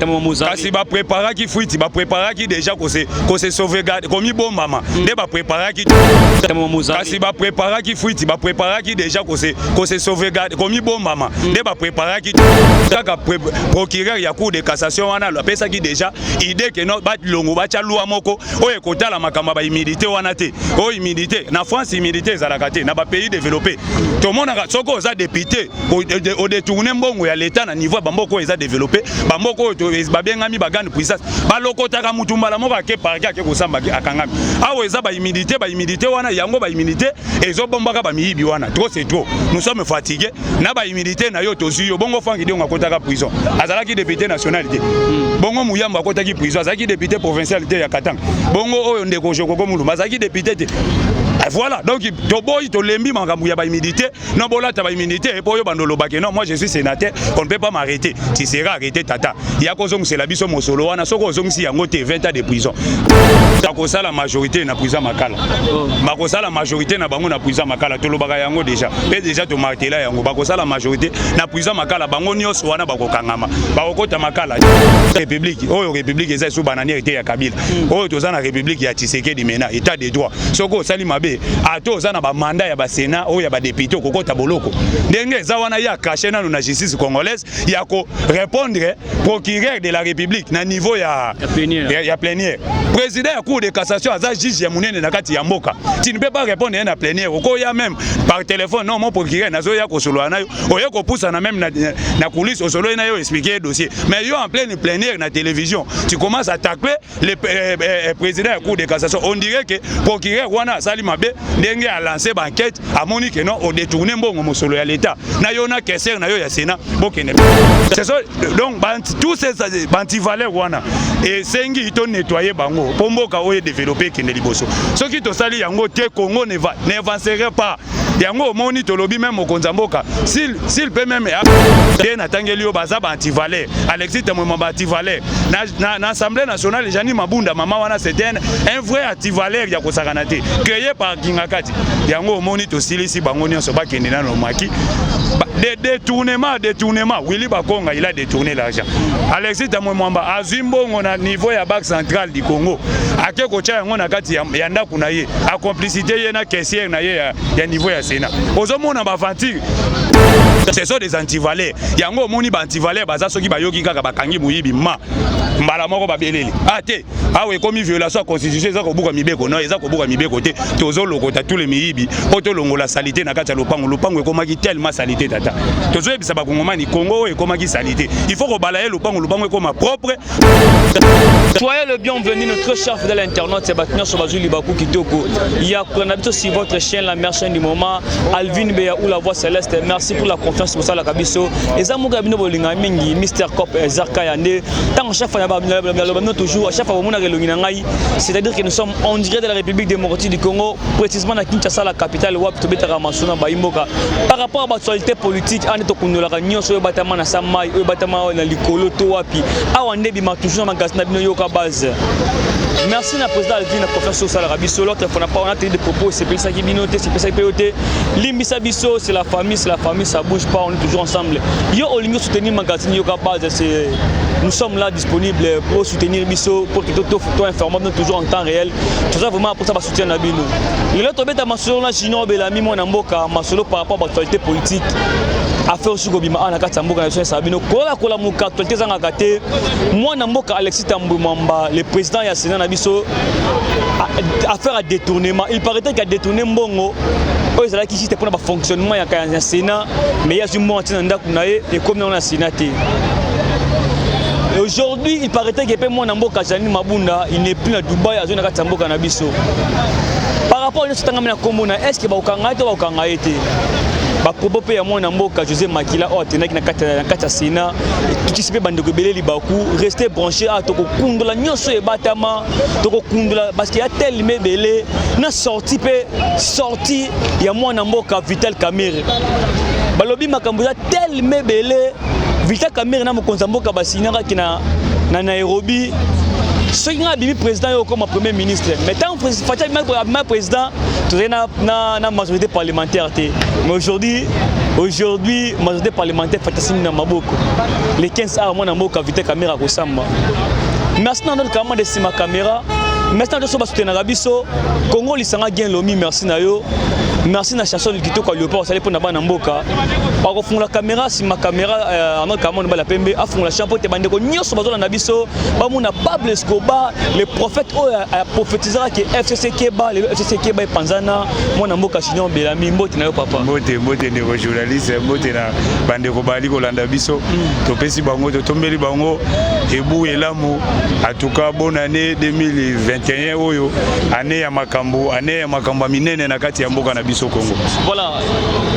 kasi ba prépara ki fuiti ba prépara ki déjà ko se sauvegarde komi bon mama de ba prépara ki kasi ba prépara ki fuiti ba prépara ki déjà ko se sauvegarde komi bon mama de ba prépara ki kaka procureur ya cour de cassation wana la pesa ki déjà idée que non ba longo ba tchalua moko o ekota la makamba ba humidité wana te o humidité na France humidité ezalaka te na ba pays développé to mona soko oza député au détourner mbongo ya l'état na niveau bamboko eza développé bamboko to babengami bagane puissance balokotaka mutumbala moko ake parke ake kosamba akangami awo eza ba humidité wana yango ba humidité ezobombaka ba miyibi wana trop c'est trop nous sommes fatigués na ba humidité na yo tozu yo bongo fangi de ngakotaka prison azalaki député nationalité bongo muyamba akotaki prison azalaki député provincialité ya Katanga bongo oyo ndeko joko mulumba azalaki député te. Voilà, donc to lembi mangambu ya ba humidité non bola ta ba humidité et poyo bandolo bake non moi je suis sénateur on ne peut pas m'arrêter tu seras arrêté tata ya ko zong c'est la biso mosolo wana soko zong si yango te 20 ans de prison takosa la majorité na prison makala makosa la majorité na bango na prison makala to lobaka yango déjà to martela yango bakosa la majorité na prison makala bango nyos wana bakokangama bakokota makala république oyo république eza sous bananière était ya Kabila oyo toza na république ya Tshisekedi mena état de droit soko sali mabe ato ozana ba mandat ya ba Sénat ou ya ba député kokota boloko ndenge za wana ya caché na justice congolaise ya ko répondre procureur de la République na niveau ya plénière président ya cour de cassation aza juge ya munene na kati ya mboka tu ne peux pas répondre na plénière ko ya même par téléphone non mon procureur nazo ya ko solo na yo oyo ko poussa na même na coulisse solo na yo expliquer dossier mais yo en pleine plénière na télévision tu commences à attaquer le président ya cour de cassation on dirait que procureur wana sali mabe ndenge a lancé ba enquête a moni que non au détourner mbongo mosolo ya l'état na yo na kesser na yo ya Sénat bokene c'est ça donc tous ces antivaleurs wana et sengi to nettoyer bango pomboka oye développer kende liboso ce qui to sali yango te Congo n'avancerait pas yango moni to lobi même okonza mboka s'il peut même na tangeli yo baza ba antivaleur Alexis Temwema ba antivaleur na assemblée nationale Jani Mabunda mama wana c'était un vrai antivaleur ya kosakana te créé par Kingakati yango moni to silisi bango nyonso ba kende na no maki détournement Willy Bakonga il a détourné l'argent Alexis Temwema azimbongo na niveau ya banque centrale du Congo ake kocha yango na kati ya ndaku na ye a complicité ye na caissière na ye ya niveau ya Sénat ozomona ba aventure ce sont des antivaleurs yango moni ba antivaleurs baza soki bayoki kaka bakangi muyibi mbala moko babeleli ate awe komi violation constitution eza kobuka mibeko non eza kobuka mibeko te tozo lokota tous les miyibi poto longola salité na kati ya lopango ekomaki tellement salité tata tozo ebisa bakongomani Congo ekomaki salité il faut kobalaye lopango ekoma propre. Soyez le bienvenu notre cher fidèle internaute c'est Batnia Sobazuli Bakou Kitoko il y a qu'on habite sur votre chaîne la merci du moment Alvin Beya ou la voix céleste merci pour la confiance pour ça la kabiso et amuka bino bolinga mingi Mr Cop Zarka Yande tant chaque fois toujours à chaque fois on a ngai c'est-à-dire que nous sommes en direct de la République démocratique du Congo précisément à Kinshasa la capitale wap to betaka masuna ba imboka par rapport à l'actualité politique en to kundola nyonso yo batama na samai yo batama na likolo to wapi awande bima toujours na magazine bino yoka base. Merci na président Alvin na confiance sur ça la rabiso l'autre on n'a pas entendu de propos c'est ça qui binoté c'est ça qui péoté limbisa biso c'est la famille ça bouge pas on est toujours ensemble yo olingo soutenir magazine yoka base c'est nous sommes là disponibles pour soutenir biso pour que tout photo information toujours en temps réel tout ça vraiment pour ça va soutenir na bino le l'autre beta masolo na Junior Belami mon mboka masolo par rapport à l'actualité politique affaire sur Gobima na kati mboka na Sabino kola muka actualité zanga kate moi na mboka Alexis Temwema le président ya Sénat na biso affaire à détournement il paraît qu'il a détourné mbongo oyo ezalaki juste pour na fonctionnement ya Sénat mais il y a du moment tena kunaye et comme on a Sénat. Aujourd'hui, il paraît que mon mboka Jani Mabunda, il n'est plus à Dubaï, à zone Katamboka Nabiso. Par rapport à ce que nous est-ce que vous avez été propos ya mwana mboka José Makila o tenaki na kata Sénat tout ce bandeko beleli baku rester branché à toko kundola nyonso e batama toko kundola parce qu'il y a tellement belé na sorti ya mwana mboka Vital Kamerhe balobi makambo ya tellement belé Vital Kamerhe na mokonza mboka basinaka kina na Nairobi. Ce qui a été président comme premier ministre, mais tant que président, tu as une majorité parlementaire. Mais aujourd'hui, Aujourd'hui, majorité parlementaire Fatasini Namaboko. Les 15 heures, moi, Namboka, vite caméra Kosamba. Merci à notre caméra de Sima Caméra. Merci à notre soutenir Rabiso. Congo, Lissanga, Gain Lomi, merci à eux. Merci à chanson qui toque le port, ça dépend de Namboka. Par contre, la caméra, si ma caméra, notre caméra, la PMB, a fond la chambre, t'es bandé, nous sommes dans Nabiso, on n'a pas Pablo Escobar, les prophètes, a prophétisé que FCC Keba, le FCC Keba et Panzana, moi, Namboka, sinon, Belami, Mbote, n'a papa. Mbote, ne journaliste, Mbote, na bande Kobali, Kolanda Biso, Topesi Bango, Tombeli Bango, Ebou et Lamou, en tout cas, bonne année 2021, Oyo, année ya Makambo, Minene, Nakati, Mboka, Congo. Voilà,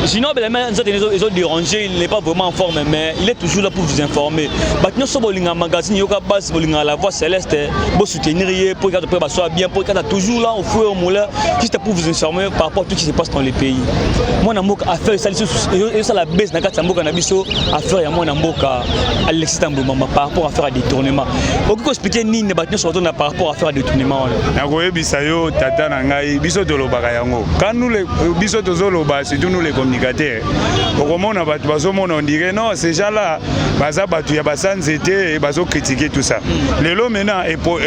sinon ils ont dérangé, il n'est pas vraiment en forme, mais il est toujours là pour vous informer. Maintenant, si vous avez un magazine, vous avez la voix céleste, vous soutenir, pour que vous soyez bien, pour que vous toujours là au feu au moulin, juste pour vous informer par rapport à tout ce qui se passe dans les pays. Moi, je affaire ça la baisse, affaire moi Alexis Tambouma par rapport à faire un détournement. Vous pouvez expliquer ni ne battre sur par rapport à faire un détournement. Nakoyebisayo tata nangai biso tolobaka yango. Quand nous les biso tozoloba, surtout nous les communicateurs. Comment on va on dirait non, ces gens-là, baza batu ya basanze été et bazo critiquer tout ça. Les lots maintenant et pour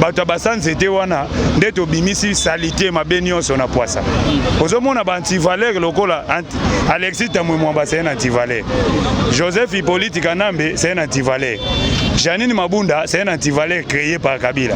batu ya basanze été wana ndeto bimisi salité mabenyo sona poisa. Ozomona ba anti-valeur lokola Alexis Tambouma c'est un anti-valeur. Joseph Hippolyte Kanambe c'est un anti-valeur. Janine Mabunda c'est un anti-valeur créé par Kabila.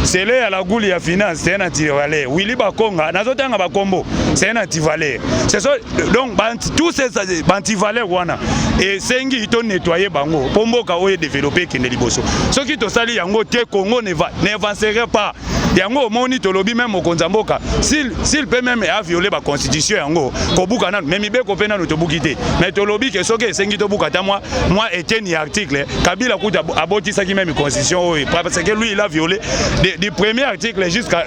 C'est là à la goule ya finance c'est un anti-valeur. Willy Bakonga nazotanga bakombo c'est un anti-valeur. C'est ça donc tous ces anti-valeurs wana et sengi ito nettoyer bango pomboka oye développer kende liboso. Ce qui to sali yango te Congo n'avancerait pas. Yango moni tolobi même au Konzamboka s'il peut même violer la constitution yango kobuka nanu même be ko pena no tobukite mais tolobi que soke sengi to bukata moi était ni article Kabila kuta abotisa ki même constitution parce que lui il a violé du premier article jusqu'à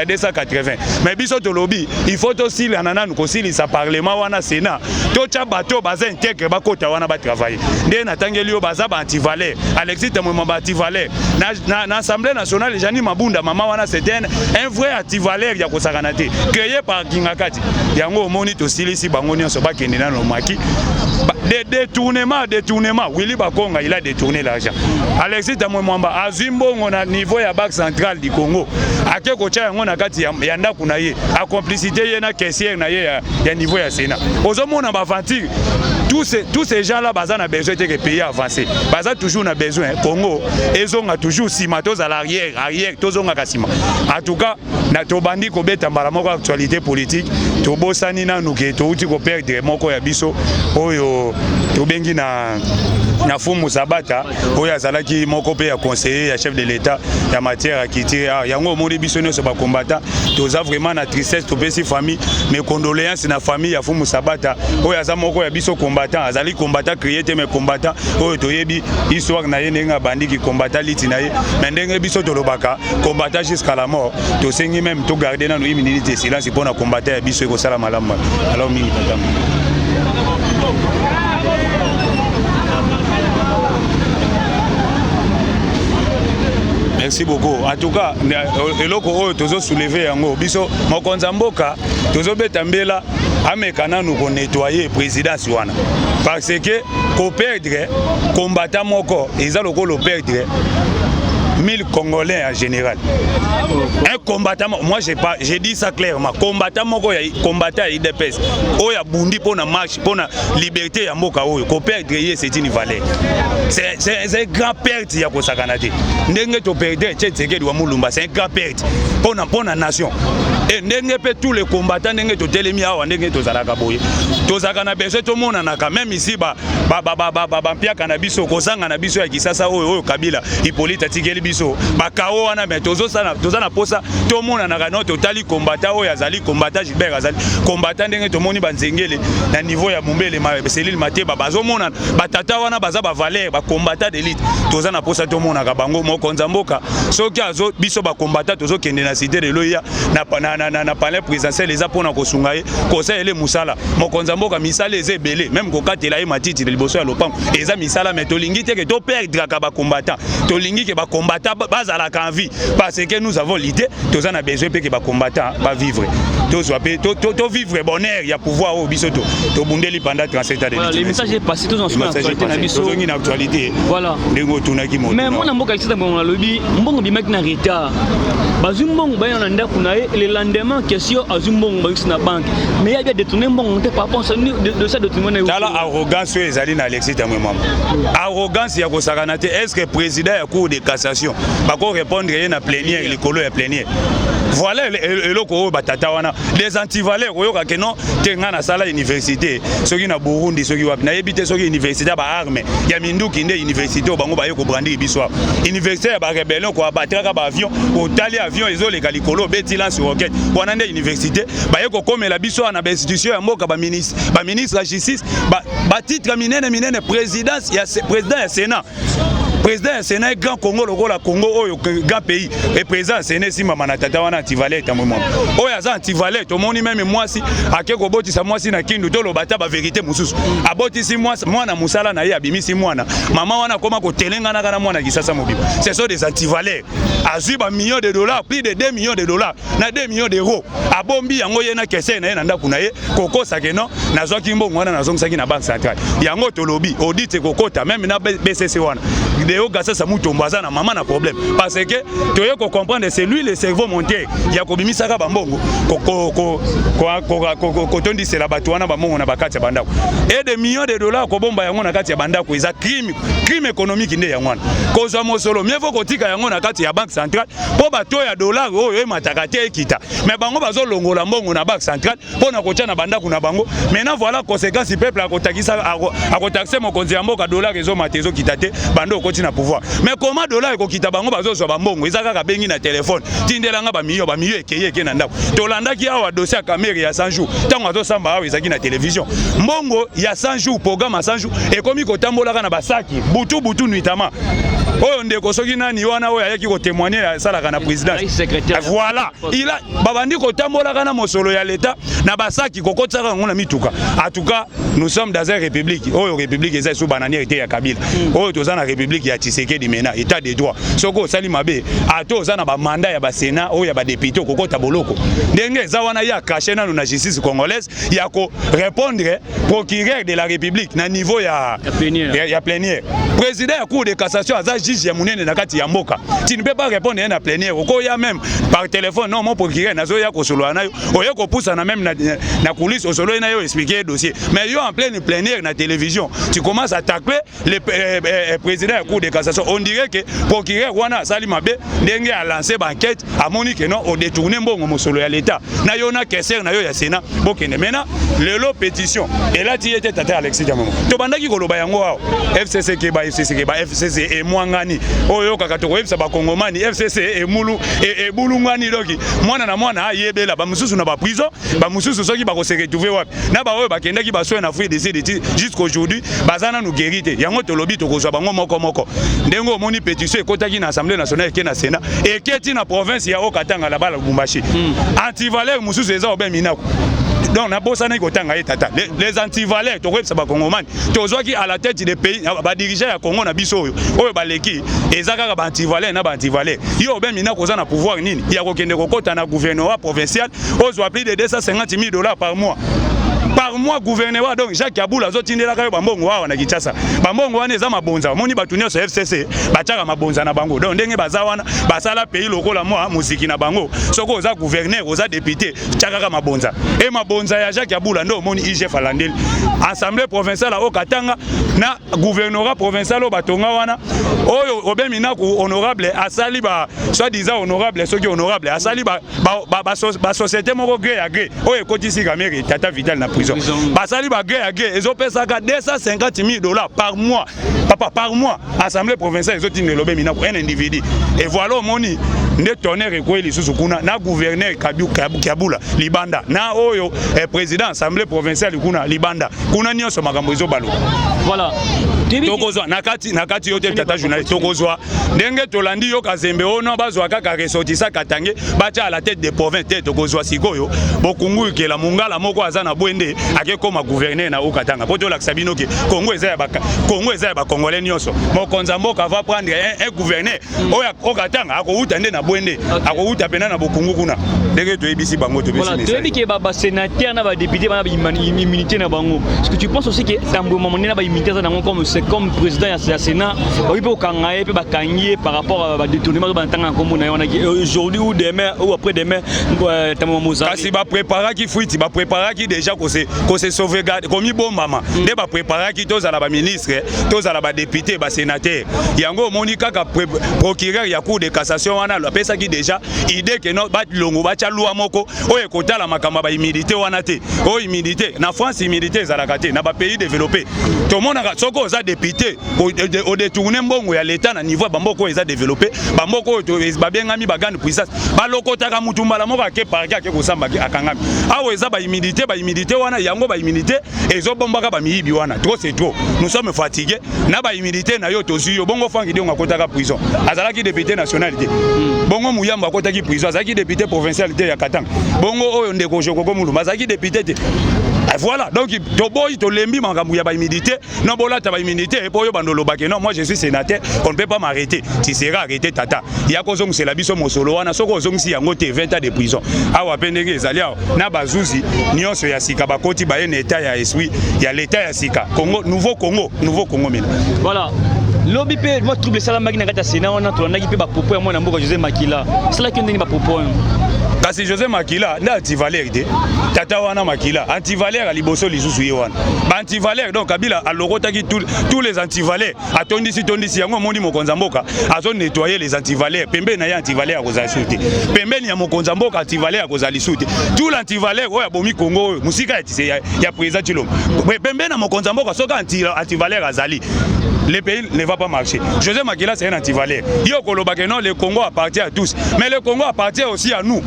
280 mais biso tolobi il faut aussi lanana nous kosili sa parlement wana sénat to cha bato baza intègre bakota wana ba travailler ndé na tangeli yo baza ba anti-valeur Alexis Tambouma ba anti-valeur na assemblée nationale Jani Mabunda mama wana c'était un vrai anti-valeur ya kosakanate créé par Kingakati yango moni to silisi bango nyonso ba kendina no maki détournement Willy Bakonga il a détourné l'argent Alexis Tambouma azimbo ngona niveau ya banque centrale du Congo ake kocha yango na kati ya ndaku na ye a complicité ye na caissière na ye ya niveau ya Sénat ozomona ba aventure tous ces gens là baza na besoin de pays avancé baza toujours na besoin Congo ezonga toujours simatos à l'arrière tozonga kasima en tout cas na tobandi ko beta mbala moko actualité politique to bosani na nuke to uti ko perdre moko ya biso oyo to bengi na Fumu Sabata oyo azalaki moko pe ya conseiller ya chef de l'état ya matière à quitter yango moni biso nyonso ba combattant toza vraiment na tristesse to pesi famille mes condoléances na famille ya Fumu Sabata oyo aza moko ya biso combattant azali combattant créé te mes combattant oyo toyebi histoire na ye ndenga bandi ki combattant liti na ye mais ndenge biso tolobaka combattant jusqu'à la mort to sengi même to garder na no une minute de silence pour na combattant ya biso ko sala malamba alors mingi tata. Merci beaucoup. En tout cas, eloko oyo tozo soulever yango biso mokonza mboka tozo betambela amekana nous ko nettoyer présidence wana parce que ko perdre combattant moko ezaloko lo perdre 1000 Congolais en général. Un combattant, moi j'ai dit ça clairement, combattant combattant IDPS, oya bundi pour na marche, pour na liberté ya mboka oyo, ko perdre c'est une valeur. C'est grand perte ya ko sakanate. Ndenge to perdre Tshisekedi wa Mulumba, c'est un grand perte pour na nation. Et ndenge pe tous les combattants ndenge to telemi awa ndenge to zalaka boye. To zakana besoin to mona na même ici ba pia kanabiso ko sanga na biso ya kisasa oyo Kabila Hippolyte Atigeli biso bakao wana mais tozana posa to mona na kano totali combattant oyo azali combattant Gilbert azali combattant ndenge to moni banzengele na niveau ya Mumbele Selil Mateba bazomona batata wana baza ba valeur ba combattant d'élite tozana posa to mona ka bango mokonza mboka soki azo biso ba combattant tozo kende na cité de loya na palais présidentiel les apona ko sungaye ko sa ele musala mokonza mboka misala eze belé même ko katela ye matiti de liboso ya lopango eza misala mais to lingi te que to perdre ka ba combattant to lingi ke ba combattant bazala ka envie parce que nous avons l'idée tozana besoin pe que ba combattant ba vivre to vivre bonheur ya pouvoir au biso to bundeli pendant 37 ans de voilà, le message est passé tous ensemble en actualité voilà ndengo tunaki mo mais mon amboka kisata bon lobby mbongo bimaki na retard bazumbongo ba na ndako na le lendemain question azumbongo ba na banque mais il y a détourné mbongo te par rapport de ça détournement na tala arrogance ezali na Alexis Tamwemama arrogance ya kosakana te est-ce que président ya cour de cassation ba ko répondre na plénière likolo ya plénière voilà eloko batata wana des antivaleurs oyoka ke non te nga na sala université soki na Burundi soki wapi na yebite soki université ba arme ya minduki nde université o bango ba yeko brandi biso université ya ba rebellion ko abataka ba avion ko tali avion ezoleka likolo beti lance rocket wana nde université ba yeko komela biso na ba institution ya mboka ba ministre la justice ba titre minene présidence ya président ya Sénat. Président du Sénat grand Congo lokola Congo oyo grand pays et président du Sénat si mama na tata wana antivaleur tamwemo oyo aza antivaleur to moni même moi si akeko botisa moi si na kindu to lobata ba vérité mususu abotisi moi mwana musala na ye abimisi mwana mama wana koma ko telenga na kana mwana kisasa mobibo ce sont des antivaleurs azui ba millions de dollars plus de 2 millions de dollars na 2 millions d'euros abombi yango ye na kese na ye na ndako na ye kokosa ke non nazwaki mbongo wana nazongisaki na banque centrale yango to lobi audit kokota même na BCC wana Deo Gassa Samutomba na maman na problème parce que tu veux comprendre c'est lui le cerveau monté Yakobimi Saka Bambongo kotondi c'est la batuana bamongo na bakati ya bandako et des millions de dollars ko bomba yango na kati ya bandako eza crime économique inde yango kozwa mosolo mieux faut kotika yango na kati ya banque centrale po bato ya dollars oyo emataka te ekita mais bango bazo longola mbongo na banque centrale pona kotia na bandako na bango maintenant voilà conséquence peuple akotakisa akotaxer mokonzi ya mboka dollar ezo matezo kita te bando na pouvoir mais comment dollar ko kita bango bazo so bambongo ezaka ka bengi na téléphone tindelanga ba millions ekeye na ndako tolandaki awa dossier ya caméra ya 100 jours tango azo samba awa ezaki na télévision mbongo ya 100 jours programme ya 100 jours ekomi ko tambolaka na basaki butu nuitama oyo ndeko soki nani wana oyo ayaki ko témoigner ya salaka na président voilà il a babandi ko tambolaka na mosolo ya l'état na basaki kokotaka ngona mituka en tout cas nous sommes dans une république oyo république eza sous bananière te ya Kabila oyo tozana république ya Tshisekedi mena état de droit soko sali mabe ato ozana ba mandat ya ba sénat oyo ya ba député kokota boloko ndenge eza wana ya caché na na justice congolaise ya ko répondre procureur de la république na niveau ya plénière président ya cour de cassation aza juge ya munene na kati ya mboka tu ne peux pas répondre na plénière oko ya même par téléphone non mon procureur nazo ya ko solo na yo oyo ko poussa na même na coulisse au solo na yo expliquer dossier mais yo en pleine plénière na télévision tu commences à tacler le président la cour de cassation on dirait que procureur wana sali mabe ndenge a lancé enquête a moni que non on détourné mbongo mosolo ya l'état na yo na kesser na yo ya sénat bokene mena lelo pétition et là tu étais tata Alexis Tamwemama to bandaki koloba yango wa FCC ke ba FCC e mwangani oyo kaka to websa ba kongomani FCC e mulu e bulungani doki mwana na mwana ayebela ba mususu na ba prison ba mususu soki ba ko se retrouver wapi na ba oyo ba kendaki ba soin na Afrique des jusqu'aujourd'hui bazana nous guérité yango to lobi to kozwa bango moko ndengo moni pétition ekotaki na assemblée nationale ke na sénat et keti na province ya Okatanga la bala Lubumbashi antivaleur mususu eza obe minako donc na bosana ikotanga etata les antivaleurs to kwebisa ba kongomani tozwaki à la tête des pays ba dirigeant ya Congo na biso oyo baleki ezaka ba antivaleur na ba antivaleur yo obe minako za na pouvoir nini ya kokende kokota na gouvernement provincial ozwa plus de 250 000 $ par mois gouvernement donc Jacques Kabula zotindela kayo bambongo wa na Kinshasa bambongo wana eza mabonza moni batunyo so FCC bataka mabonza na bango donc ndenge bazawana basala pays lokola moi musiki na bango soko oza gouverneur oza député tchaka mabonza et mabonza ya Jacques Kabula ndo moni IGF alandeli assemblée provinciale au Katanga na gouvernorat provincial batonga wana oyo obemina ku honorable asali ba soi-disant honorable soki honorable asali ba société moko gré à gré oyo kotisi kamere tata Vital na prison basali ba gré à gré ezopesaka 250 000 $ par mois par mois assemblée provinciale ezotine lobe mina un individu et voilà moni nde tonnerre ekweli susu kuna na gouverneur Kabula libanda na oyo président assemblée provinciale kuna libanda kuna nyonso makambo ezobalo voilà tokozwa nakati yote tata journaliste tokozwa ndenge tolandi yo kazembe ono bazwa kaka ressortissa katange bacha à la tête des provinces te tokozwa sikoyo bokungu ke la mungala moko azana bwende akekoma gouverneur na Okatanga poto la sabino ke Congo eza ya ba congolais nyonso mokonza mboka va prendre un gouverneur oya Okatanga akouta nde na na bwende akouta pena na bokungu kuna ndenge toyebisi bango to voilà toyebi ke ba sénateur na ba député ba immunité na bango. Est-ce que tu penses aussi que tambo mamone na ba immunité na bango comme c'est comme président ya Sénat ba ipo kangaye pe ba kangier par rapport à détournement ba ntanga kombo na yona aujourd'hui ou demain ou après demain tambo moza kasi ba préparer ki fuiti ba préparer ki déjà ko se sauvegarde komi bon mama de ba préparer ki tozala ba ministre tozala ba député ba sénateur yango moni kaka procureur ya cour de cassation wana la pesa ki déjà idée que no ba longo ba cha loi moko oye kotala makamba ba immunité wana te o immunité na France immunité ezalaka te na ba pays développé to monaka soko za député au détourner mbongo ya l'état na niveau bamboko eza développé bamboko to ba bengami ba grande puissance ba lokotaka mutumbala moko ke parquet ke kosamba akangami awo eza ba immunité wana yango ba immunité ezo bombaka ba miyibi wana trop c'est trop nous sommes fatigués na ba immunité na yo tozu yo bongo fangi donga kotaka prison azalaki député nationalité bongo muyamba kotaki prison azalaki député provincialité ya Katanga bongo oyo ndeko joko mulu bazaki député te voilà donc toboyi to lembi makambu ya ba immunité non bolata ba immunité et pour yo bandolo bake non moi je suis sénateur on ne peut pas m'arrêter tu seras arrêté tata ya ko zongu c'est la biso mosolo wana soko zongu si yango te 20 ans de prison awa pendenge ezali na bazuzi nyonso ya sika bakoti ba en état ya esprit ya l'état ya sika Congo nouveau Congo mena voilà lobi pe moi trouble sala magina kata Sénat wana to ndaki pe ba propos ya mwana mboka José Makila c'est là que ndeni ba propos kasi José Makila nda anti-valère de tata wana Makila anti-valère a liboso lisusu ye wana ba anti-valère donc Kabila alokotaki tous les anti-valères atondisi yango mondi mokonza mboka azo nettoyer les anti-valères pembe na ya anti-valère kozala suti pembe ni ya mokonza mboka anti-valère kozala suti tout l'anti-valère oya bomi Congo musika ya président Tshilombo pembe na mokonza mboka soka anti-valère azali le pays ne va pas marcher. José Makila c'est un anti-valère. Yo kolobake non le Congo appartient à tous mais le Congo appartient aussi à nous.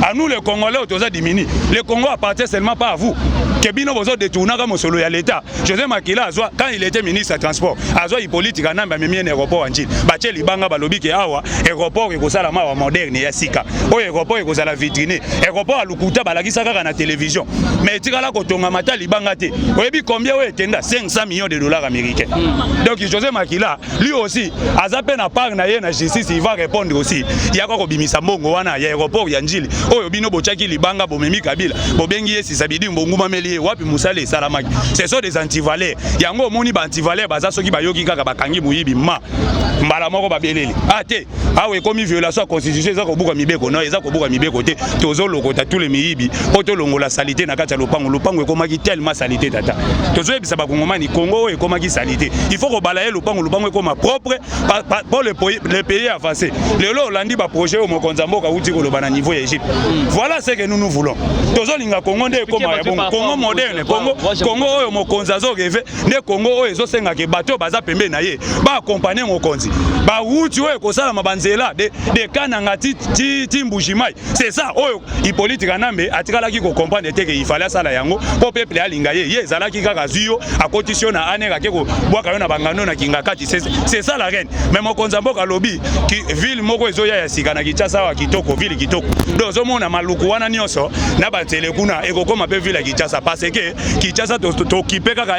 À nous les Congolais autoza dimini. Le Congo appartient seulement pas à vous. Kebino bozo détourna comme solo ya l'état. José Makila azwa quand il était ministre des transports, azwa politique na mba memi aéroport anjil. Bache libanga balobi ke awa aéroport ekozala mawa moderne ya sika. O aéroport ekozala vitrine. Aéroport alukuta balakisa kaka na télévision. Mais tikala kotonga mata libanga te. Oyebi combien o etenda 500 millions de dollars américains. Donc José Makila lui aussi azape na part na ye na justice il va répondre aussi. Yako ko bimisa mbongo wana ya aéroport ya njili. Oyo bino bochaki libanga bomemi Kabila. Bobengi ye sisabidi mbonguma meli wapi musale salamaki ce sont des anti-valeurs yango moni ba anti-valeurs baza soki bayoki kaka bakangi muyibi mbala moko babeleli ate awe komi violation constitution eza kobuka mibeko non eza kobuka mibeko te tozo lokota tous les miyibi poto longola salité na kati ya lopango ekomaki tellement salité tata tozo ebisa bakongomani Congo ekomaki salité il faut kobalaye lopango ekoma propre pour le pays avancé lelo olandi ba projet au mokonza mboka uti koloba na niveau ya Égypte voilà ce que nous voulons tozo linga Congo nde ekoma ya bongo Congo moderne Congo oyo mokonzi azo rêve nde Congo oyo ezosenga ke bato baza pembe na ye ba accompagner mokonzi ba wuti oyo kosala mabanzela de kananga ti mbujimai c'est ça oyo Hippolyte Kanambe atikalaki ko comprendre te ke il fallait sala yango po peuple alinga ye ezalaki kaka zuyo akotisiona aneka ke ko bwaka yo na bangano na kinga kati c'est ça la reine mais mokonzi mboka lobi ki ville moko ezoya ya sika na Kinshasa wa kitoko ville kitoko dozo mona maluku wana nyonso na batele kuna ekokoma pe ville ya Kinshasa parce que Kinshasa t'occuper kaka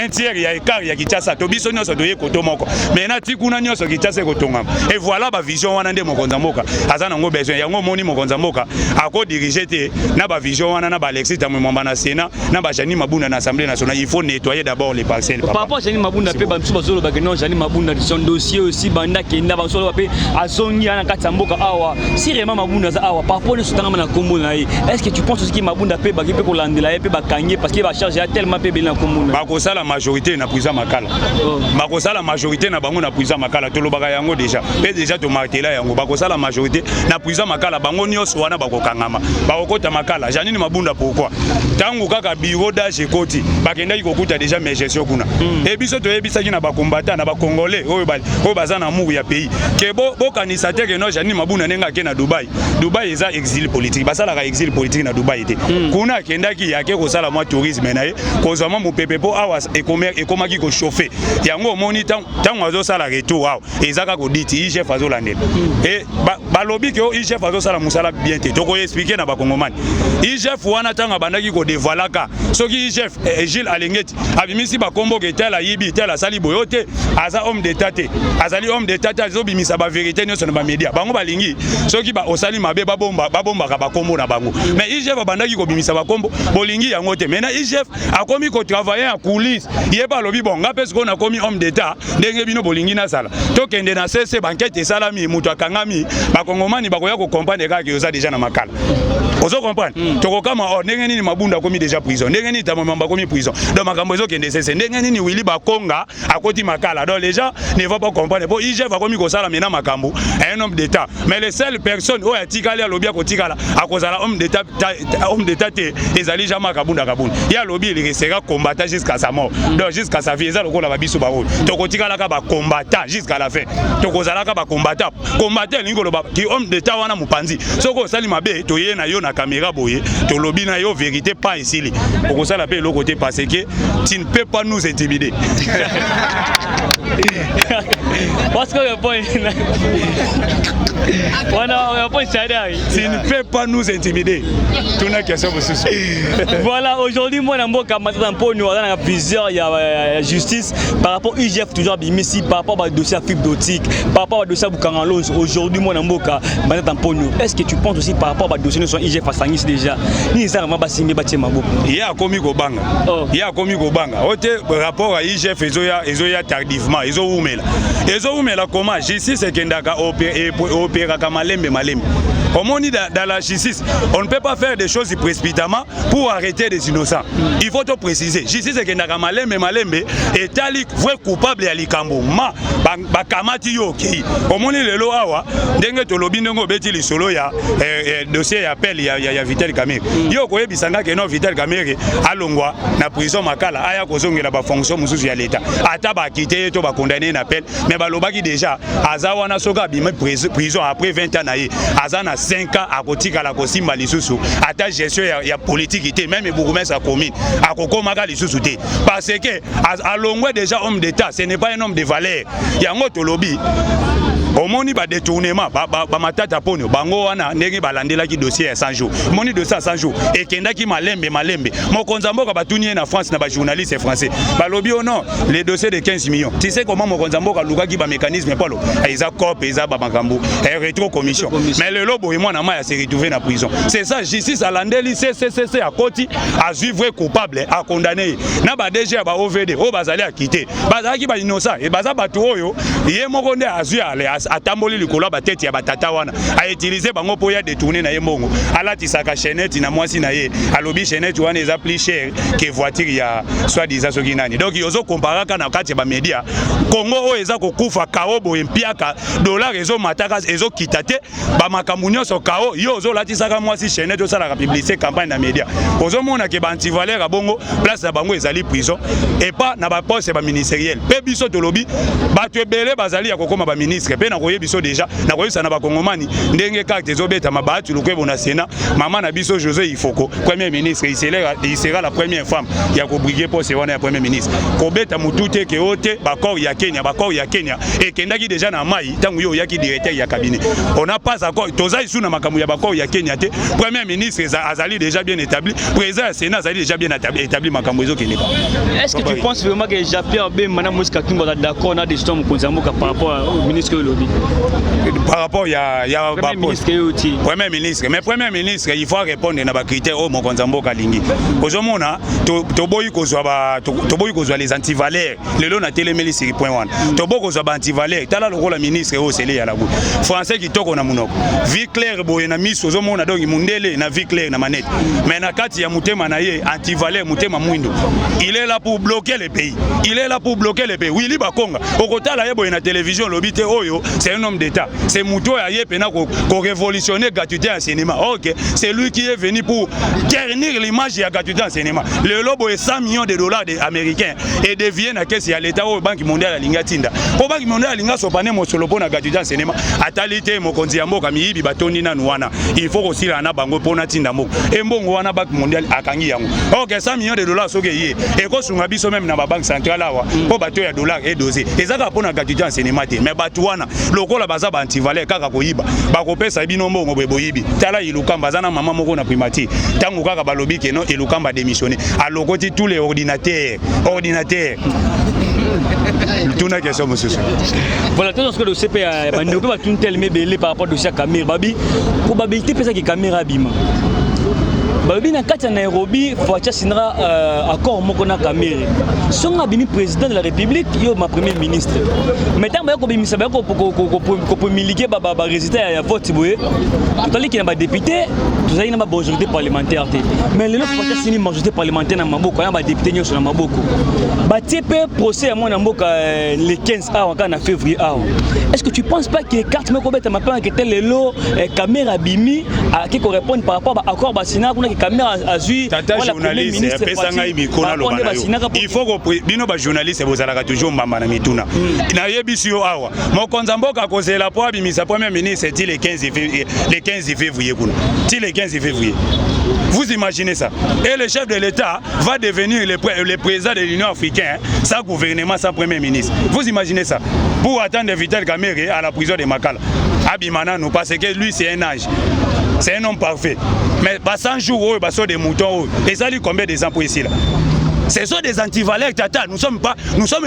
un tiers ya écart ya Kinshasa to biso nyonso doye koto moko mais na tikuna nyonso Kinshasa kotonga et voilà ba vision wana nde mokonza mboka azana ngo besoin yango moni mokonza mboka ako diriger te na ba vision wana na ba Alexis Tamwemba na Sénat na ba Jani Mabunda na Assemblée nationale il faut nettoyer d'abord les parcelles par rapport à Jani Mabunda pe ba biso bazolo ba non Jani Mabunda son dossier aussi banda kenda bazolo pe azongi na kata mboka awa si vraiment Mabunda za awa par rapport à ce tanga na kombo na ye est-ce que tu penses aussi que Mabunda pe ba pe ko landela pe ba kanye parce que ba charge ya tellement pe bela kombo ba ko sala majorité na prison makala ba ko sala majorité na bango na prison makala to lobaka yango déjà to martela yango ba ko sala majorité na prison makala bango nyonso wana ba ko kangama ba ko kota makala Janine Mabunda pourquoi tangu kaka bureau d'âge koti ba kendaki ko kuta déjà mes gestion kuna et biso to yebisaki na ba combattant na ba congolais oyo baza na muru ya pays ke bo kanisa te ke no Janine Mabunda nenga ke na Dubai eza exil politique basala ka exil politique na Dubai te kuna kendaki yake ko sala moi tourisme na ye kozwa mo pepe po awa ekomaki ko chauffer yango moni tango azo sala retour awa ezaka koditi IGF azolandela et balobi ke IGF azosala musala bien te toko expliquer na bakongomani IGF wana tanga bandaki ko devalaka soki IGF Gilles Alengeti abimisi bakombo ke tela yibi tela sali boyote aza homme d'état te azali homme d'état te azobimisa ba vérité nyonso na ba media bango balingi soki ba osali mabe babomba ka bakombo na bango mais IGF bandaki ko bimisa bakombo bolingi yango te mais na IGF akomi ko travailler en coulisses yeba lobi bon nga pesi ko na komi homme d'état ndenge bino bolingi na sala to kende na CC banquete salami mutu akangami bakongomani bakoya ko comprendre ka ki oza déjà na makala ozo comprendre toko kama ndenge nini mabunda komi déjà prison ndenge nini tamamba komi prison donc makambo ezo kende CC ndenge nini Willy Bakonga akoti makala donc les gens ne vont pas comprendre bon IGF akomi ko sala mena makambo un homme d'état mais les seules personnes oya tikali alobia ko tikala akozala homme d'état te ezali jamais kabunda ya lobi il restera combattant jusqu'à sa mort donc jusqu'à sa vie ezalo ko la babiso baro toko tikala ka ba combattant jusqu'à la fin toko zala ka ba combattant lingolo ba ki homme d'état wana mupanzi soko sali mabe to ye na yo na caméra boye to lobi na yo vérité pas ici li oko sala pe le côté parce que tu ne peux pas nous intimider parce que le point voilà point tu ne peux pas nous intimider tout na question pour ce voilà aujourd'hui moi na mboka matata mponi on a plusieurs ya justice par rapport IGF toujours bimisi par rapport au dossier fibre d'optique par rapport au dossier Bukangalos aujourd'hui moi na mboka matata mponi est-ce que tu penses aussi par rapport au dossier son IGF asangisi déjà ni ça vraiment basimé batie maboko ya komi ko banga ote rapport à IGF ezoya tardivement ezoumela comment justice ekendaka opérer comme malembe. Comme on dit dans la justice, on ne peut pas faire des choses précipitamment pour arrêter des innocents. Il faut te préciser. Justice est que malembe et tali vrai coupable à likambo ma bakamati yo ki. Comme on dit le lo awa ndenge to lobi ndenge beti li solo ya dossier appel ya Vital Kamerhe. Yo ko yebisanga ke no Vital Kamerhe alongwa na prison makala aya kozongela ba fonction mususu ya l'état. Ata ba quitter to ba condamner na appel mais balobaki déjà azawa na soka bima prison après 20 ans na ye azana 5 ans à kotika la kosimba lisusu ata gestion ya politique était même bourgmestre à commune à kokomaka lisusu te parce que alongwe déjà homme d'état ce n'est pas un homme de valeur yango tolobi omoni ba détournement ba matata ponyo bango wana ndenge balandela ki dossier ya 100 jours moni dossier à 100 jours et kendaki malembe mokonza mboka batuni na France na ba journaliste français balobi oh non les dossiers de 15 millions tu sais comment mokonza mboka lukaki ba mécanisme palo eza cop eza ba makambo rétro commission mais le lobo et moi na maya se retrouver na prison c'est ça justice à landeli c'est à koti à suivre coupable à condamner na ba DG ba OVD o bazali a quitter bazaki ba innocent et baza batu oyo ye mokonde azu ale atamboli likolo ba tete ya batata wana a utiliser bango po ya détourner na ye mbongo alati saka chaînette na mwasi na ye alobi chaînette wana eza plus cher que voiture ya soit disant soki nani donc yozo comparaka na kati ba media Congo o eza kokufa kao bo empiaka dollar ezo mataka ezo kitate ba makambu nyonso kao yo ozo lati saka mwasi chaînette osala ka publicité campagne na media ozo mona ke ba antivaleur bongo place na bango ezali prison et pas na ba poste ba ministériel pe biso tolobi batu ebele bazali ya kokoma ba ministre pe na koyebiso déjà na koyebisa na bakongomani ndenge carte ezobeta mabatu lukwebo na Sénat maman na biso José Ifoko premier ministre il sera la première femme ya ko briguer poste wana ya premier ministre kobeta mutute ke ote bakor ya Kenya et kendaki déjà na mai tangu yo yaki directeur ya cabinet on n'a pas encore toza isu na makambu ya bakor ya Kenya te premier ministre azali déjà bien établi président ya Sénat azali déjà bien établi makambu ezo kende. Est-ce que tu penses vraiment que Jean-Pierre Bemba Moïse Katumbi est d'accord na décision mokonza mboka par rapport au ministre Lobby par rapport ya premier ministre mais premier ministre il faut répondre na ba critères au mokonza mboka lingi ozomona to boyi kozwa les antivaleurs lelo na telemeli sur point 1 to boyi kozwa ba antivaleurs tala lokola ministre o sele ya labu français kitoko na munoko vie claire boye na miso ozomona donc mundele na vie claire na manette mais na kati ya mutema na ye antivaleur mutema mwindo il est là pour bloquer le pays Willy Bakonga okotala ye boye na télévision lobité oyo c'est un homme d'État. C'est Mouto Aye Pena qui révolutionner gratuité en cinéma. Ok, c'est lui qui est venu pour ternir l'image de la gratuité en cinéma. Le lobo est 100 millions de dollars américains et devient à caisse à l'État au Banque mondiale à Lingatinda. Au Banque mondiale à Linga Sopane Mosolopo na gratuité en cinéma. Atalite Mokonziambo Kami Batoni Nanouana. Il faut aussi la Nabango Ponatinda Mo. Et Mbongo Wana Banque mondiale à Kangiyango. Ok, 100 millions de dollars sont gagnés. Et quand on a vu même dans la banque centrale là, pour battre les dollars et dosé. Et ça va pour la gratuité en cinéma. Mais Batouana, le rôle à base anti-valeur, Kakakoyiba, Bakopé Sabinombo, Boyibi, Tala Ilukamba, Zana Maman Moko na primati, Tango Kaka Balobi, Keno, Ilukamba démissionné. À l'ocôté tous les ordinateurs. Tout n'a question, monsieur. Voilà, tout ce que le CPA, on ne peut pas tout tellement belé par rapport à dossier caméra. Babi, probabilité peut-être que caméra bima. Babi na kati ya Nairobi Fatia Sindra accord moko na caméra. Songa bimi président de la République, yo ma premier ministre. Maintenant ba ko bimisa ba ko militer ba résultat ya vote boye. Tout ali ki na ba député, tout ali na ba majorité parlementaire té. Mais le Fatia Sini majorité parlementaire na maboko, na ba député nyoso na maboko. Ba TP procès à moi na mboka le 15 août en février août. Est-ce que tu penses pas que les cartes moko beta mapa que tel le lot caméra bimi qui correspond par rapport à accord ba Sina kuna caméra azui tata journaliste pesanga imikona lo bana il faut que bino ba journaliste bozalaka toujours mama na mituna na yebisi yo awa mokonza mboka kozela po abimisa premier ministre ti le 15 février kuna ti le 15 février. Vous imaginez ça? Et le chef de l'État va devenir le président de l'Union africaine sans gouvernement, sans premier ministre. Vous imaginez ça? Pour attendre Vital Kamerhe à la prison de Makala. Abimana nous parce que lui c'est un âge. C'est un homme parfait. Mais 100 jours, il y a des moutons. Et ça lui combien des ans pour ici là? Ce sont des antivaleurs tata. Nous sommes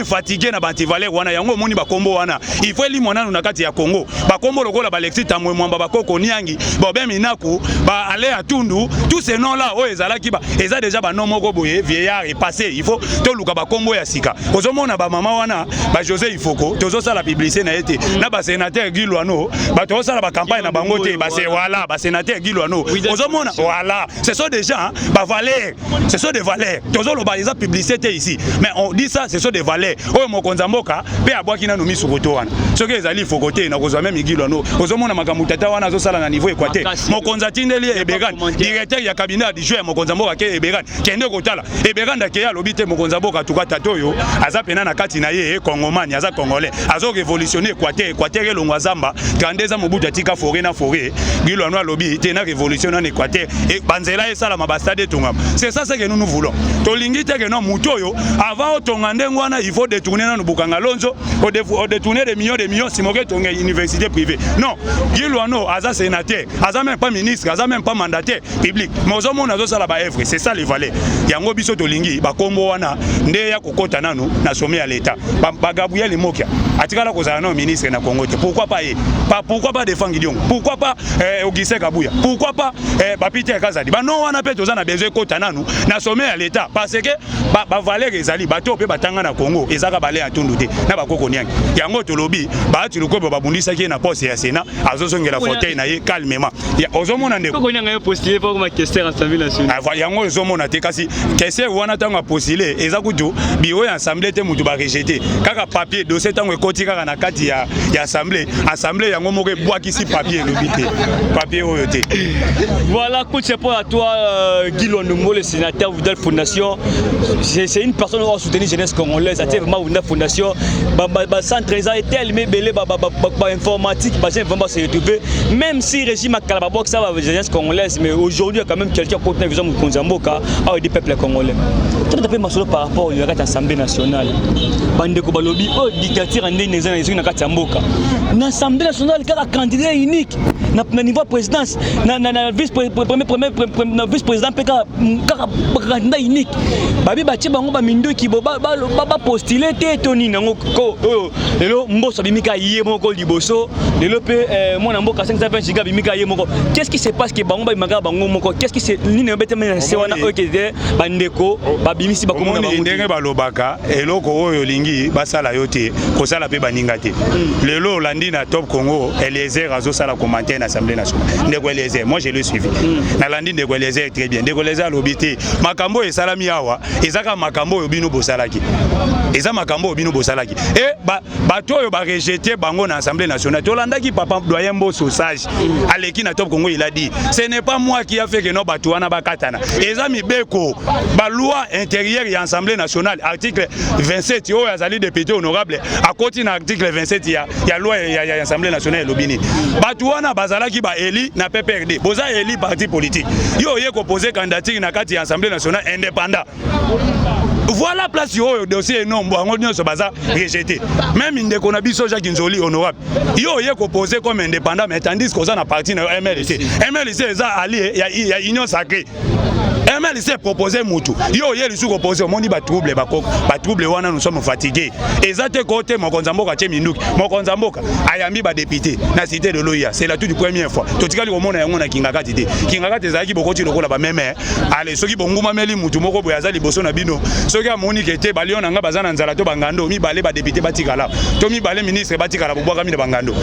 fatigués na antivaleurs wana yango moni ba kombo wana. Il faut limona na kati ya Congo. Ba kombo lokola ba Alexis Tamwe Mwamba ba Koko Niangi, ba Ben Minaku, ba Ale Atundu, tous ces noms là o ezalaki ba eza déjà ba nom moko boye vieillard et passé. Il faut to luka ba kombo ya sika. Ozomona ba mama wana, ba José Ifoko, tozo sala publicité na été. Na ba sénateur Guy Loano, ba tozo sala ba campagne na bango te, ba c'est voilà, ba sénateur Guy Loano. Ozomona voilà, ce sont des gens ba valeurs. Ce sont des valeurs. Tozo lo ba publicité ici, mais on dit ça, ce sont des valeurs. Oh mon konzamboka, pe abwaki na nomi sukoto wana. Ce que ezali fokote na kozwa même igilano. Ozomona makamutata wana zo sala na niveau équateur. Mon konzatindeli Ebegan, directeur ya cabinet adjoint mon konzamboka ke Ebegan. Kende kotala. Ebegan da ke ya lobite mon konzamboka tuka tatoyo, aza pena na kati na ye Congomani, aza congolais. Azo révolutionner Équateur elongwa zamba, kandeza mobuta tika forêt na forêt. Gilano lobi te na révolution en Équateur et banzela e sala mabastade tungam. C'est ça ce que nous voulons. Tolingi non mutoyo avant otongande ngwana il faut détourner na bukanga lonzo o détourner des millions si moke tonga université privée non Gilwano aza sénateur aza même pas ministre aza même pas mandataire public mais ozomo nazo sala ba œuvre c'est ça les valeurs yango biso tolingi ba kombo wana nde ya kokota nanu na sommet à l'état ba Gabriel Mokia atikala kozala na ministre na Congo pourquoi pas défendre Gideon pourquoi pas Augustin Kabuya pourquoi pas ba Peter Kazadi ba non wana pe tozana besoin kota nanu na sommet à l'état parce que ba valeur ezali bato pe batanga na Congo ezaka balé atundu te na bakoko niangi yango tolobi ba ti lokobo babundisa ki na poste ya Sénat azozongela fauteuil na ye calmement ya ozomona ndeko ko nyanga postuler pour ma question assemblée nationale yango ozomona te kasi kese wana tango postuler ezakutu biro ya assemblée te mutu ba rejeter kaka papier dossier tango ekoti kaka na kati ya assemblée yango moko ebwakisi papier lobité papier oyo te. Voilà, coup de chapeau à toi Guy Londombo, le sénateur Vidal Fondation. C'est une personne qui a soutenu jeunesse congolaise. C'est vraiment une fondation. Centre a été tellement belé, informatique, j'ai vraiment se retrouver. Même si le régime a calababok ça va jeunesse congolaise, mais aujourd'hui il y a quand même quelqu'un qui a porté vision de Konzamboka avec des peuples congolais. Tout à fait masolo par rapport à l'Assemblée nationale. Bandeko balobi oh dictature ande nezana ezuna Katamboka. L'Assemblée nationale il y a un candidat unique. Na niveau présidence, na vice-président peka candidat unique. Babi bati bango ba mindo ki ba postuler te toni nango ko lelo mboso bimika yé moko liboso lelo pe mona mboka 520 giga bimika yé moko. Qu'est-ce qui se passe que bango ba imaka bango moko? Qu'est-ce qui se ni na bete mena se wana okede bandeko ba bimisi ba komona bango ndenge balobaka eloko oyo lingi basala yote ko sala pe baninga te. Lelo landi na Top Congo Eliezer azo sala commentaire na Assemblée nationale. Ndeko Eliezer moi je l'ai suivi. Na landi ndeko Eliezer très bien. Ndeko Eliezer lobité makambo e salami awa ezaka makambo oyo bino bosalaki eza makambo bino bosalaki et bato oyo ba rejeter bango na Assemblée nationale tolandaki papa doyen Mbosso sage aleki na Top Congo il a dit ce n'est pas moi qui a fait que no bato wana bakatana eza mibeko ba loi intérieure ya Assemblée nationale article 27 oyo azali député honorable à côté na article 27 ya loi ya Assemblée nationale lobini bato wana bazalaki ba eli na PPRD boza eli parti politique yo ye ko poser candidature na kati ya Assemblée nationale indépendant. Voilà place yo dossier non bango nyonso baza rejeté même ndeko na biso Jacques Nzoli honorable yo ye ko poser comme indépendant mais tandis que ça na parti na MLC eza allié ya union sacrée MLC proposé mutu yo ye lisu ko poser moni ba trouble wana nous sommes fatigués ezate côté mokonza mboka tie minduki mokonza mboka ayambi ba député na cité de Loya c'est la toute première fois totikali ko mona yango na kingakati te kingakati ezaki bokoti lokola ba meme ale soki bonguma meli mutu moko boya zali boso na bino soki amoni kete baliona nga bazana nzala to bangando mi balé ba député batikala to mi balé ministre batikala bobwaka mi na bangando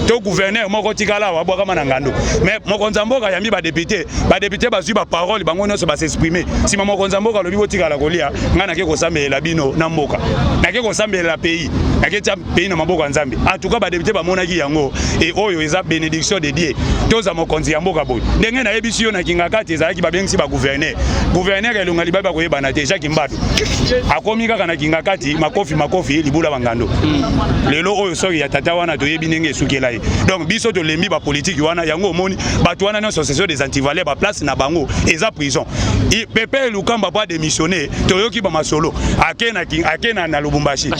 to gouverneur moko tikala wa bwaka na ngando mais mokonza mboka yambi ba député bazui ba parole bango nyonso ba s'exprimer si mokonza mboka lobi botikala kolia ngana ke kosambela bino na mboka na ke kosambela pays na ke tia pays na maboko nzambe en tout cas ba député ba monaki yango et oyo eza bénédiction de Dieu toza mokonzi ya mboka boy ndenge na yebisi yo na kingakati ezalaki ba bengisi ba gouverneur elunga libaba ko yebana te Jacques Mbadu akomi kaka na kingakati makofi libula bangando lelo oyo soki ya tata wana toyebi ndenge esukela ye donc biso to lembi ba politique wana yango omoni bato wana nyonso association des antivaleurs ba place na bango eza prison Pepe Lukamba pas démissionné toyoki ba masolo akena na Lubumbashi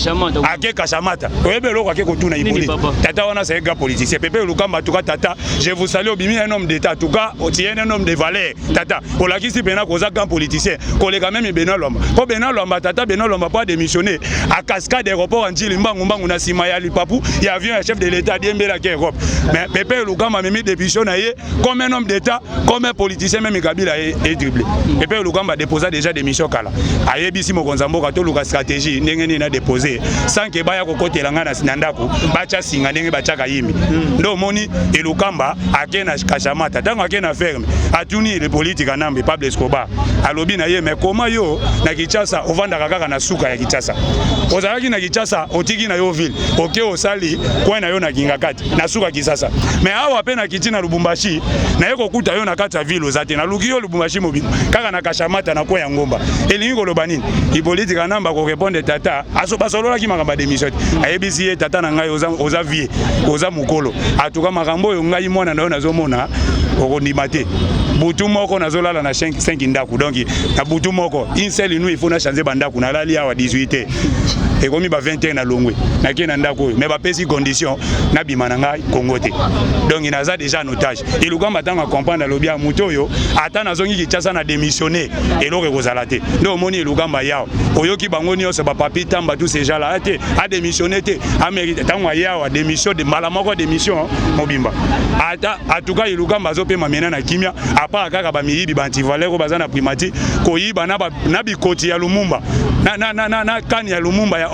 ake Kashamata oyebe loko ake kotuna iboli tata wana c'est un gars politicien Pepe Lukamba tout cas tata je vous salue obimi un homme d'état tout cas otien un homme de valeur tata olakisi pena koza grand politicien kolega même Benoît Lomba ko Benoît Lomba tata Benoît Lomba pas démissionné à cascade aéroport en Njili mbangu na sima ya lipapu il avion un chef de l'état diembela ke Europe mais Pepe Lukamba memi démission na ye comme un homme d'état comme un politicien même Kabila est dribblé Pepe Lukamba déposa déjà démission kala ayebisi mokonza mboka to luka stratégie ndenge ni na déposer sans que baya kokotela ngana sinandako bacha singa ndenge bacha kayimi ndo moni Lukamba akena Kashamata tango akena ferme atuni le politique anambe Pablo Escobar alobi na ye mais comment yo na Kinshasa ovanda kaka na suka ya Kinshasa ozalaki na Kinshasa otiki na yo ville oke osali kwa na yo na kingakati na suka Kinshasa mais awa pe na kiti na Lubumbashi na yeko kuta yo na kati ya ville ozate na luki yo Lubumbashi mobile kaka na Kashamata na kwa ya ngomba elingi koloba nini ipolitique anamba ko répondre tata aso basolola ki makamba démission ayebisi tata na ngai oza vie oza mukolo atuka makambo yo ngai mwana na yo nazomona okondima te butu moko nazolala na 5 ndaku donc na butu moko une seule nuit il faut na changer bandaku na lali awa 18h et komi ba 20h na longwe na kena ndaku mais ba pesi condition na bimana ngai Congo te donc il naza déjà en otage et Lukamba tanga comprendre lobia mutoyo ata nazongi Kinshasa na démissionner et loko kozala te ndo moni Lukamba yao oyoki bango nyonso ba papi tamba tous ces gens là a démissionner te a mérite tango yao démission de malamoko démission mobimba ata atuka Lukamba zo pe mamena na kimia apa kaka ba miyibi bantivaleur ko bazana primati ko yiba na bikoti ya Lumumba na kani ya Lumumba ya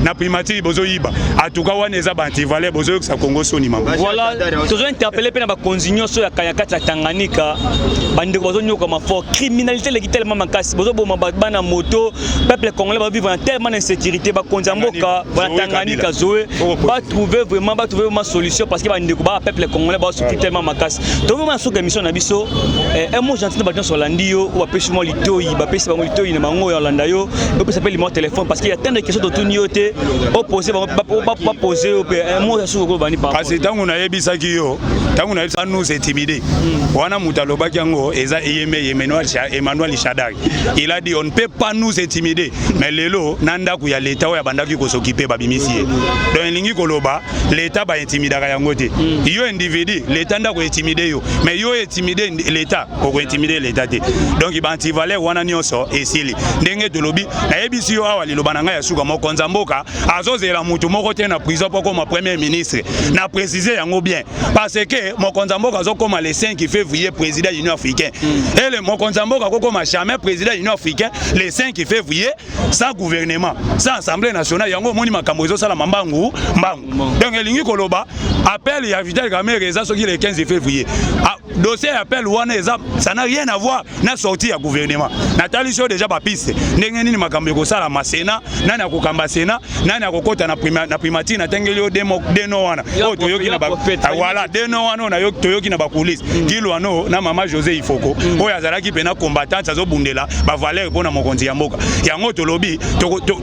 na primati bozo yiba atuka wana eza bantivaleur bozo yoksa Congo soni mamba voilà tozo interpeller pe na ba konzinyo so ya kayakati ya Tanganyika bande bozo nyoka ma fort criminalité le tellement makasi bozo boma bana moto peuple congolais va vivre en tellement d'insécurité ba konza mboka ba Tanganyika zoé ba trouver vraiment solution parce que bande ko ba peuple congolais ba souffrir tellement makasi to vraiment so émission na biso un mot gentil ba sur landio ou apesi mo litoi ba pesi bango litoi na bango ya landa yo ba pesi pe le téléphone parce qu'il y a tant de questions de tunioté opposer ba poser un mot sur ko bani par parce que tango na yebisaki yo tango na yebisa nous intimider wana mutaloba kyango eza Emmanuel Shadari il a dit on ne peut pas nous intimider mais lelo nanda ku ya l'état ya bandaki ko s'occuper ba bimisi donc lingi koloba l'état ba intimidaka yango te yo individu l'état nda ko intimider yo mais yo intimider l'état ko intimider l'état te donc ba antivaleur wana nyonso esili ndenge tolobi na yebisi yo awa liloba nanga ya suka mokonza mboka azozela mutu moko te na prison poko ma premier ministre na préciser yango bien parce que mokonza mboka azokoma le 5 février président de l'Union africaine et le mokonza mboka kokoma jamais président de l'Union africaine le 5 février sans gouvernement sans assemblée nationale yango moni makambo ezo sala mbangu donc elingi koloba appel ya Vital Kamerhe eza soki le 15 février dossier appel wana eza ça n'a rien à voir na sortie ya gouvernement natali so déjà ba piste ndenge nini makambo ko sala masena nani akokamba akokamba sena nani akokota na primatire na tengeli yo deno wana o toyoki na ba voilà deno wana na yo toyoki na ba police kilwano na mama José Ifoko oyo azalaki pena combattant azobundela ba valeur pona mokonzi ya mboka yango tolobi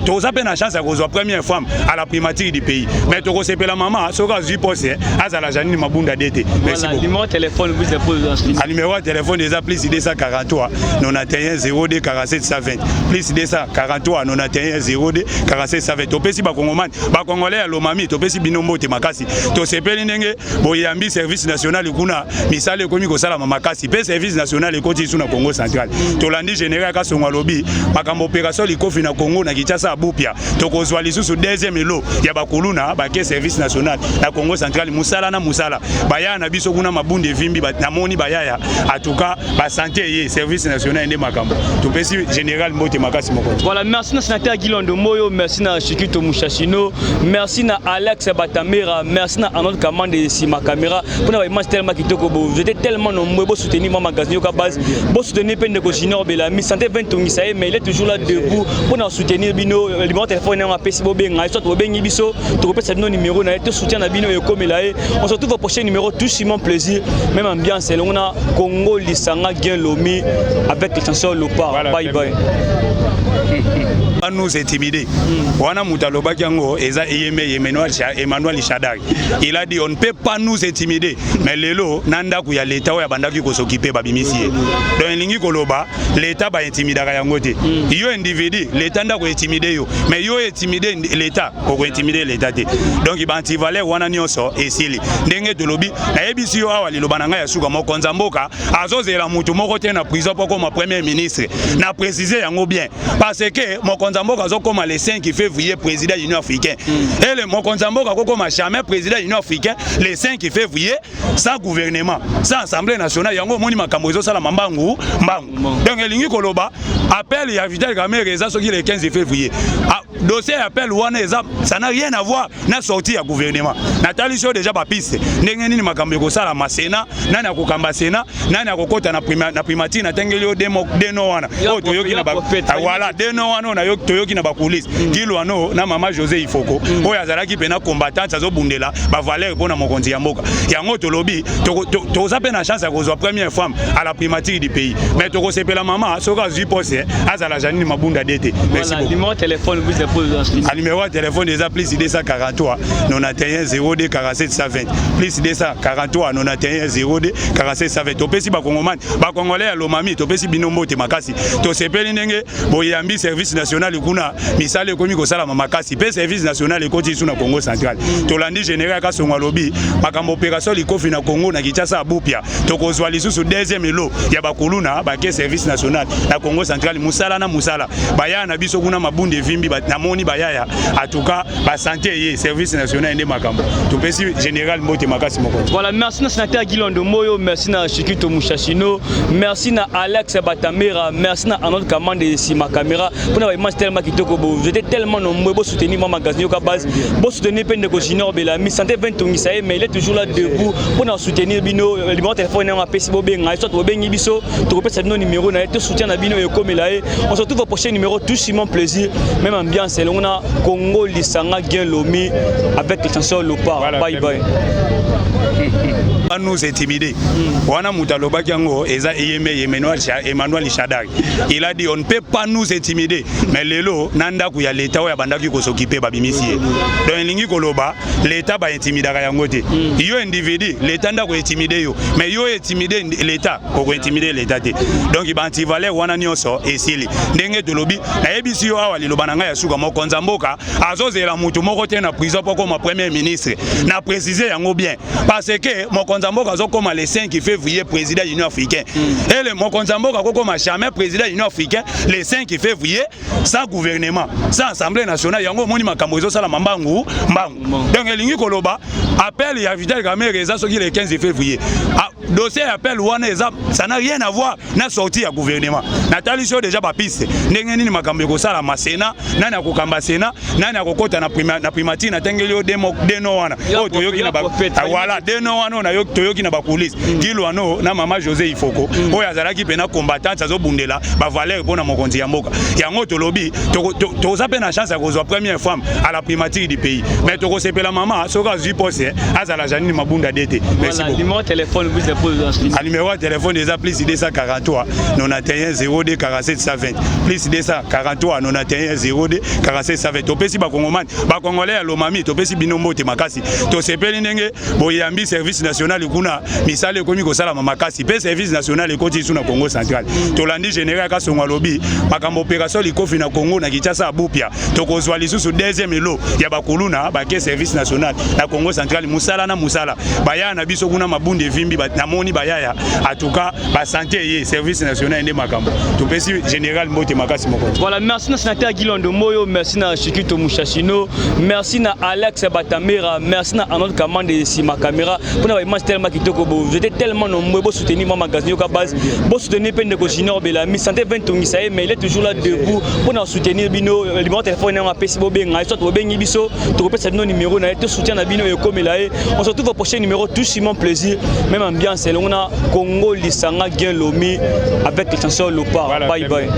toza pe na chance ya kozwa première femme à la primature du pays mais tokosepela mama soka zui pose azala Janine Mabunda DT. Merci beaucoup. Numéro de téléphone vous dépose à numéro de téléphone déjà plus 243 91 02 47 120 plus 243 91 02 47 120 topesi ba Kongomani ba Congolais ya lomami topesi binombo te makasi to sepeli ndenge boyambi service national kuna misale komi ko sala makasi pe service national ekoti suna Congo central tolandi général Kasonga lobi makambo opération likofi na Congo na Kinshasa abupia tokozwa lisusu deuxième elo ya bakuluna ba ke service national na Congo central musala na musala baya na biso kuna mabundi vimbi na moni bayaya atuka ba santé ye service national ende makambo topesi général Mbote makasi mokonzi. Voilà, merci na sénateur Gilondo Moyo, merci na Chikito Mouchachino, merci na Alex Batamera, merci na Arnold Kamande Sima Camera. Pour na image tellement kitoko bo, vous êtes tellement nombreux pour soutenir mon magazine au base, pour soutenir Pendeko Junior Belami, santé 20 tongi mais il est toujours là debout pour nous soutenir bino, le numéro de téléphone est en PC Bobenga, soit Bobengi biso, tu repères ce numéro na te soutien na bino et comme là, on se retrouve au prochain numéro tout mon plaisir, même ambiance, on a Congo Lisanga Gen Lomi avec les chansons Lopar. Voilà, bye bye. Pas nous intimider. Wana Mutaloba Kiango, Eza Emmanuel Chadari. Il a dit on ne peut pas nous intimider. Mais lelo nanda kuya l'État ou ya bandaki ko s'occuper babimisier. Donc lingi koloba l'État ba intimider yangote. Yo individu l'État nda ko intimider yo. Mais yo intimider l'État ko intimider l'État te. Donc il ba antivaler wana nyonso esili. Ndenge tolobi na ebisi yo awa liloba nanga ya suka mokonza mboka azozela mutu moko te na prison poko ma premier ministre. Na préciser yango bien parce que mokonza mboka azokoma le 5 février président de l'Union africaine. Et le mokonza mboka kokoma jamais président de l'Union africaine le 5 février sans gouvernement, sans assemblée nationale yango moni makambo ezo sala mbangu mbangu. Donc elingi koloba appel ya Vital Kamerhe eza soki le 15 février. Dossier appel wana eza ça n'a rien à voir na sortie ya gouvernement. Natali so déjà ba piste. Ndenge nini makambo ekosala masena nani akokamba sena nani akokota na primatire na tengeli yo deno wana o toyoki na ba voilà deno wana na yo toyoki na ba police kilwano na mama José Ifoko oyo azalaki pena combattant azobundela ba valeur pona mokonzi ya mboka yango tolobi toza pe na chance ya kozwa première femme à la primature du pays mais tokosepela mama soka zui pose azala Janine Mabunda DT. Merci beaucoup. Numéro de téléphone vous dépose à numéro de téléphone déjà plus 243 91 02 47 120 plus 243 91 02 47 120 topesi ba Kongomani ba Congolais ya lomami topesi binombo te makasi to sepeli ndenge boyambi service national kuna misale komi ko sala makasi pe service national ekoti suna Congo central tolandi général Kasonga lobi makambo opération likofi na Congo na Kinshasa abupia tokozwa lisusu deuxième elo ya bakuluna ba ke service national na Congo central musala na musala baya na biso kuna mabundi vimbi na moni bayaya atuka ba santé ye service national ende makambo topesi général Mbote makasi mokonzi. Voilà, merci na sénateur Gilondo Moyo, merci na Chikito Mouchachino, merci na Alex Batamera, merci na Arnold Kamande Sima Camera. Pour na image tellement kitoko bo, vous êtes tellement nombreux pour soutenir mon magazine au base, pour soutenir Pendeko Junior Belami, santé 20 tongi mais il est toujours là debout pour nous soutenir bino, le numéro de téléphone est en PC Bobenga, soit Bobengi biso, tu repères ce numéro na te soutien na bino et comme là, on se retrouve au prochain numéro tout mon plaisir, même ambiance, on a Congo Lisanga Gen Lomi avec les chansons Lopar. Voilà, bye bye. Pas nous intimider. Wana Mutaloba Kiango, Eza Emmanuel Chadari. Il a dit on ne peut pas nous intimider. Mais lelo nanda kuya l'État ou ya bandaki ko s'occuper babimisier. Donc lingi koloba l'État ba intimider yangote. Yo individu l'État nda ko intimider yo. Mais yo intimider l'État ko intimider l'État te. Donc ba antivaler wana nyonso esili. Ndenge tolobi na ebisi yo awa liloba nanga ya suka mokonza mboka azozela mutu moko te na prison poko ma premier ministre. Na préciser yango bien parce que mokonza mboka azokoma le 5 février président de l'Union africaine. Et le mokonza mboka kokoma jamais président de l'Union africaine le 5 février sans gouvernement, sans assemblée nationale yango moni makambo ezo sala mbangu mbangu. Donc elingi koloba appel ya Vital Kamerhe eza soki le 15 février. Dossier appel wana eza ça n'a rien à voir na sortie ya gouvernement. Natali so déjà ba piste. Ndenge nini makambo ekosala masena nani akokamba sena nani akokota na primatire na tengeli yo deno wana o toyoki na ba voilà deno wana na yo toyoki na ba police kilwano na mama José Ifoko oyo azalaki pena combattant azobundela ba valeur pona mokonzi ya mboka yango tolobi Aujourd'hui, tu as une chance à cause de la première femme à la primature du pays. Mais tu as la maman, ce que tu poste, à la Janine Mabunda d'été. Merci beaucoup. Numéro de téléphone, vous êtes le numéro de téléphone déjà plus 243 91 02 47 120. Plus 243 91 02 47 120. Tu peux si Bakongomani, Bakongolais à l'Omami, tu peux si Binombo te makasi. Tu sais pas l'ingé, boyambi service national kuna, misale komi ko sala makasi. Pe service national et côté sous na Congo central. Tu l'andi général ka songa lobi, makambo opération likofi na Congo na Kinshasa Bupia. Tu ko zwa lisusu deuxième lot, ya bakuluna ba ke service national na Congo central musala na musala. Baya na biso kuna mabunde vimbi na moni baya en tout cas ba santé et service national ende makambo. Tu peux si général Mbote makasi moko. Voilà, merci na sénateur Gilondo Moyo, merci na Chikito Mouchachino, merci na Alex Batamera, merci na Arnold Kamande ici ma caméra. Pour na image tellement kitoko, vous êtes tellement nombreux pour soutenir mon magasin au base, pour soutenir Pendeko Junior Belami, santé Ventongi ça mais il est toujours là debout pour nous soutenir bino, le numéro de téléphone na PC Bobenga, soit Bobengi biso, tu repères ce numéro na te soutien na bino et comme là on se retrouve au prochain numéro tout mon plaisir, même ambiance on a Congo Lisanga Gen Lomi avec les chansons Lopa. Bye bye.